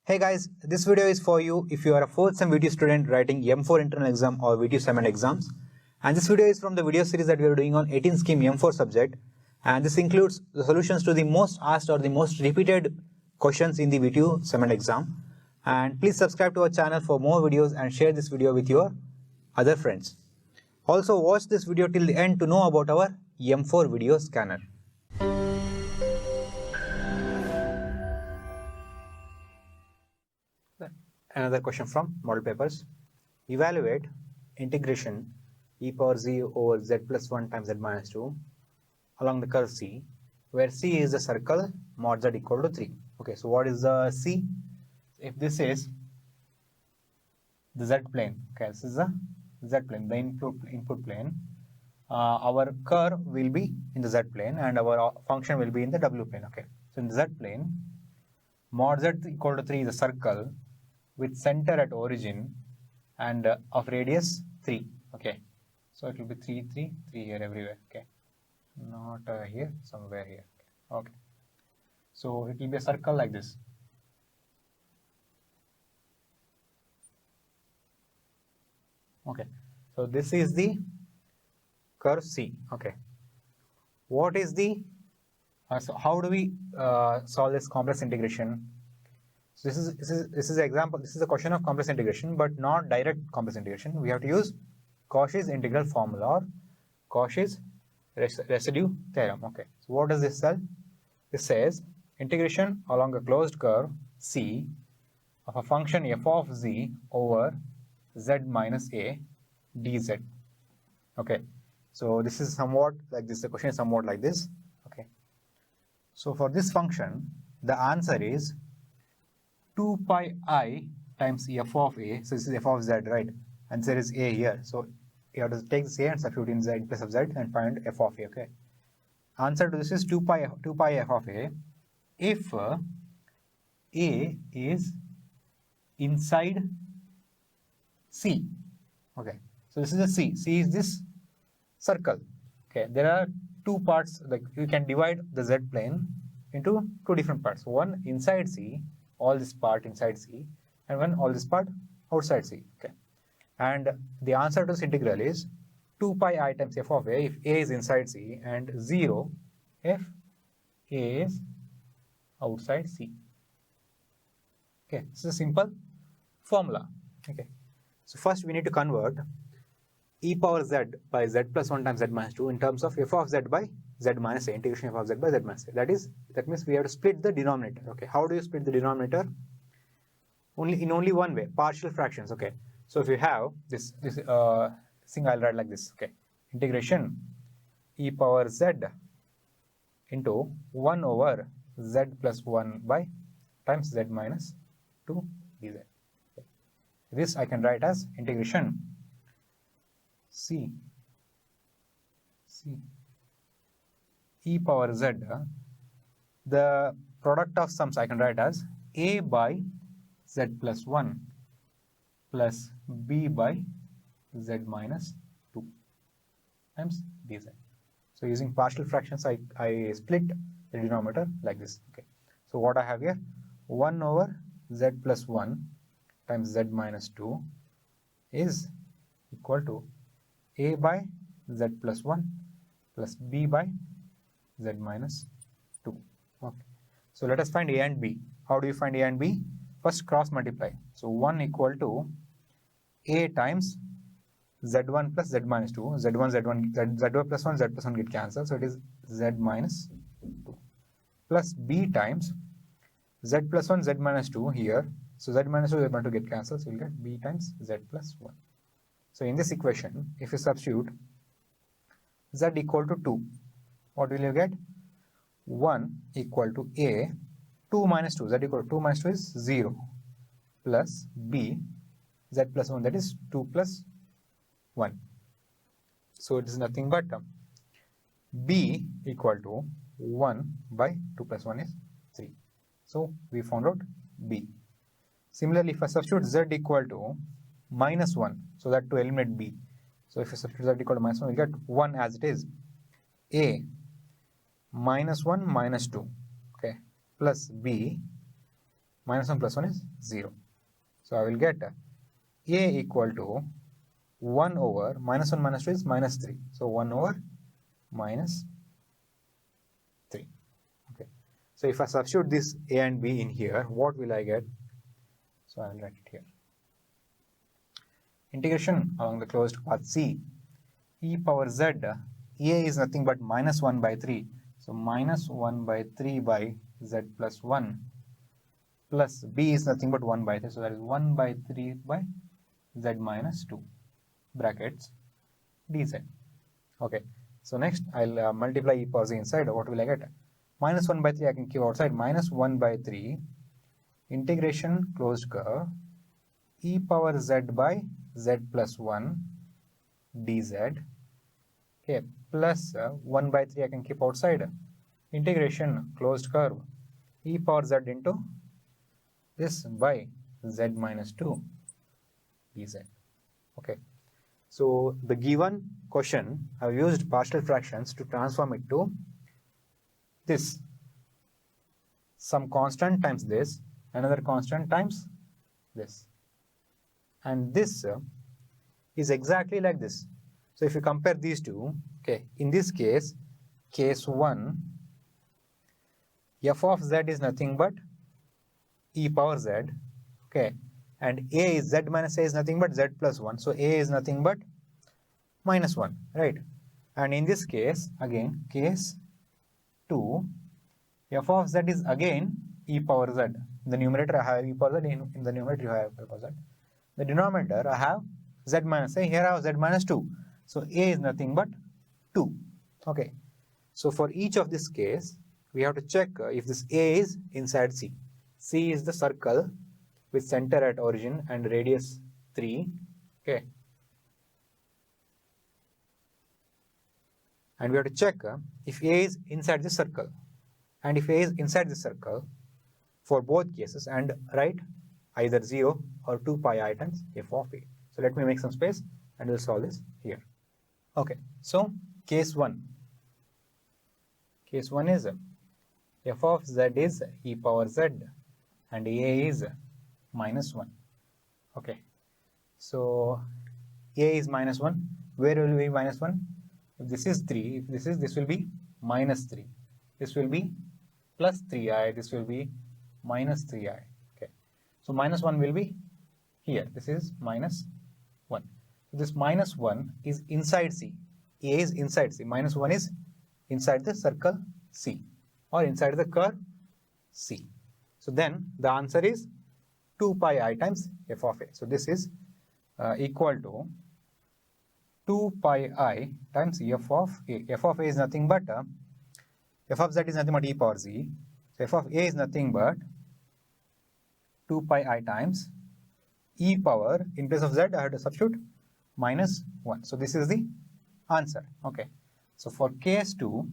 Hey guys, this video is for you if you are a 4th sem VTU student writing M4 internal exam or VTU Semester exams. And this video is from the video series that we are doing on 18 scheme M4 subject. And this includes the solutions to the most asked or the most repeated questions in the VTU Semester exam. And please subscribe to our channel for more videos and share this video with your other friends. Also watch this video till the end to know about our M4 video scanner. Another question from model papers. Evaluate integration e power z over z plus 1 times z minus 2 along the curve C, where C is the circle mod z equal to 3. Okay, so what is the C? If this is the z plane, okay, this is the z plane, the input plane, our curve will be in the z plane and our function will be in the w plane. Okay, so in the z plane, mod z equal to 3 is a circle with center at origin and of radius 3. Okay, so it will be 3 here everywhere. Okay, not here, somewhere here. Okay, so it will be a circle like this. Okay, so this is the curve C. Okay, what is the so how do we solve this complex integration? So this is an example. This is a question of complex integration, but not direct complex integration. We have to use Cauchy's integral formula or Cauchy's residue theorem. Okay. So what does this say? This says integration along a closed curve C of a function f of z over z minus a dz. Okay. So this is somewhat like this. The question is somewhat like this. Okay. So for this function, the answer is 2 pi I times f of a. So this is f of z, right? And there is a here. So you have to take this a and substitute in z place of z and find f of a. Okay. Answer to this is 2 pi f of a if a is inside C. Okay. So this is a C. C is this circle. Okay. There are two parts. Like you can divide the z plane into two different parts. One inside C, all this part inside C, and one all this part outside C. Okay, and the answer to this integral is 2 pi I times f of a if a is inside C and 0 if a is outside C. Okay, this is a simple formula. Okay, so first we need to convert e power z by z plus 1 times z minus 2 in terms of f of z by z minus a, integration f of z by z minus a. That means we have to split the denominator. Okay, how do you split the denominator? Only one way, partial fractions. Okay, so if you have this thing, I'll write like this. Okay, integration e power z into 1 over z plus 1 by times z minus 2 dz. Okay. This I can write as integration C e power z, the product of sums I can write as a by z plus 1 plus b by z minus 2 times dz. So using partial fractions, I split the denominator like this. Okay. So what I have here, 1 over z plus 1 times z minus 2 is equal to a by z plus 1 plus b by z minus 2. Okay. So let us find a and b. How do you find a and b? First cross multiply. So 1 equal to a times z1 plus z minus 2. z1 plus 1, z plus 1 get cancelled. So it is z minus 2 plus b times z plus 1, z minus 2 here. So z minus 2 is going to get cancelled. So you will get b times z plus 1. So in this equation, if you substitute z equal to 2, what will you get? 1 equal to a, 2 minus 2, z equal to 2 minus 2 is 0, plus b, z plus 1, that is 2 plus 1. So it is nothing but b equal to 1 by 2 plus 1 is 3. So we found out b. Similarly, if I substitute z equal to minus 1, so that to eliminate b. So if you substitute z equal to minus 1, we get 1 as it is. A minus 1 minus 2, okay, plus b minus 1 plus 1 is 0. So I will get a equal to 1 over minus 1 minus 2 is minus 3. So 1 over minus 3. Okay. So if I substitute this a and b in here, what will I get? So I will write it here. Integration along the closed path C, e power z, a is nothing but minus 1 by 3. So minus 1 by 3 by z plus 1 plus b is nothing but 1 by 3. So that is 1 by 3 by z minus 2 brackets dz. Okay. So next I'll multiply e power z inside. What will I get? Minus 1 by 3 I can keep outside. Minus 1 by 3 integration closed curve e power z by z plus 1 dz. Okay, plus 1 by 3 I can keep outside. Integration closed curve e power z into this by z minus 2 dz. Okay. So the given question, I have used partial fractions to transform it to this. Some constant times this, another constant times this. And this is exactly like this. So if you compare these two, okay, in this case, case 1, f of z is nothing but e power z, okay, and a is z minus a is nothing but z plus 1. So a is nothing but minus 1, right? And in this case, again, case 2, f of z is again e power z. In the numerator I have e power z, in the numerator you have e power z. The denominator I have z minus a, here I have z minus 2. So a is nothing but 2. Okay. So for each of this case, we have to check if this a is inside C. C is the circle with center at origin and radius 3. Okay. And we have to check if a is inside the circle. And if a is inside the circle for both cases, and write either 0 or 2 pi I times f of a. So let me make some space and we'll solve this here. Okay, so case 1. Case 1 is f of z is e power z and a is minus 1. Okay, so a is minus 1. Where will be minus 1? If this is 3, if this will be minus 3. This will be plus 3i, this will be minus 3i. Okay, so minus 1 will be here. This is minus 1. So this minus 1 is inside C. A is inside C. Minus 1 is inside the circle C or inside the curve C. So then the answer is 2 pi I times f of a. So this is equal to 2 pi I times f of a. F of a is nothing but f of z is nothing but e power z. So f of a is nothing but 2 pi I times e power, in place of z I have to substitute minus 1. So this is the answer. Okay. So for case 2,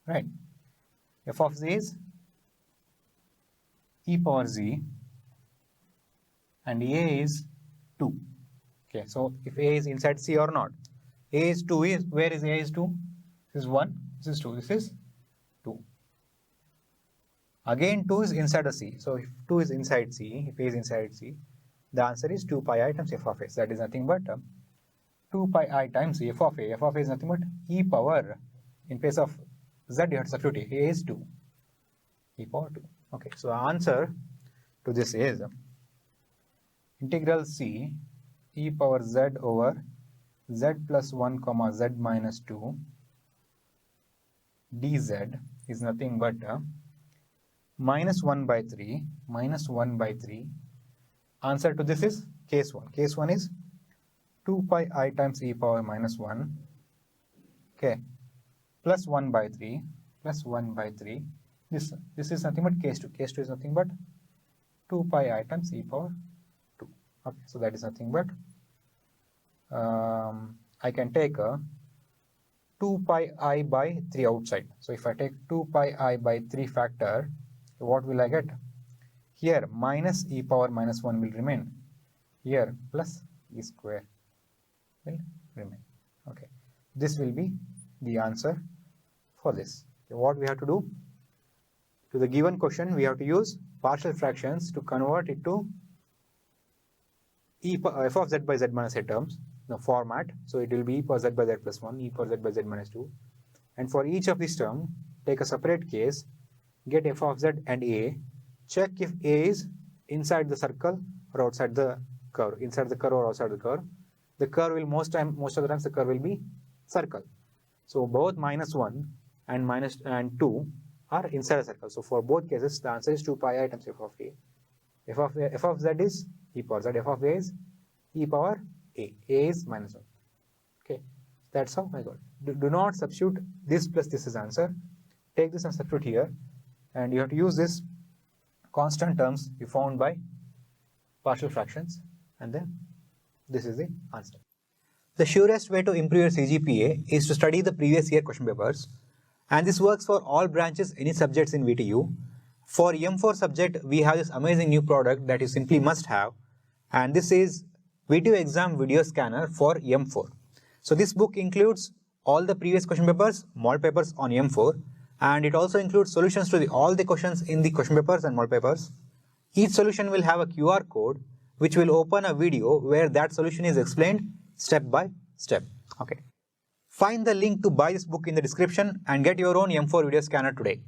right, f of z is e power z and a is 2. Okay, so if a is inside C or not, a is 2 is, where is a is 2? This is 1, this is 2, this is 2. Again 2 is inside the C. So if 2 is inside C, if a is inside C, the answer is 2 pi I times f of a. That is nothing but 2 pi I times f of a. F of a is nothing but e power, in place of z you have to substitute a is 2, e power 2. Okay, so the answer to this is integral C e power z over z plus 1 comma z minus 2 dz is nothing but minus 1 by 3 minus 1 by 3. Answer to this is case 1. Case 1 is 2 pi I times e power minus 1, okay, plus 1 by 3 plus 1 by 3. This is nothing but case 2. Case 2 is nothing but 2 pi I times e power 2. Okay, so that is nothing but I can take 2 pi I by 3 outside. So if I take 2 pi I by 3 factor, what will I get? Here minus e power minus 1 will remain. Here plus e square will remain. Okay, this will be the answer for this. Okay, what we have to do? To the given question, we have to use partial fractions to convert it to f of z by z minus a terms, the format. So it will be e power z by z plus 1, e power z by z minus 2. And for each of these terms, take a separate case, get f of z and a, check if a is inside the circle or outside the curve, inside the curve or outside the curve. The curve will most of the times the curve will be circle. So both minus 1 and 2 are inside a circle. So for both cases, the answer is 2 pi I times f of a. F of z is e power z, f of a is e power a is minus 1. Okay, that's how I got it. Do not substitute this plus this as answer. Take this and substitute here, and you have to use this constant terms you found by partial fractions, and then this is the answer. The surest way to improve your CGPA is to study the previous year question papers, and this works for all branches, any subjects in VTU. For M4 subject, we have this amazing new product that you simply must have, and this is VTU Exam Video Scanner for M4. So this book includes all the previous question papers, model papers on M4, and it also includes solutions to all the questions in the question papers and model papers. Each solution will have a QR code which will open a video where that solution is explained step by step. Okay. Find the link to buy this book in the description and get your own M4 video scanner today.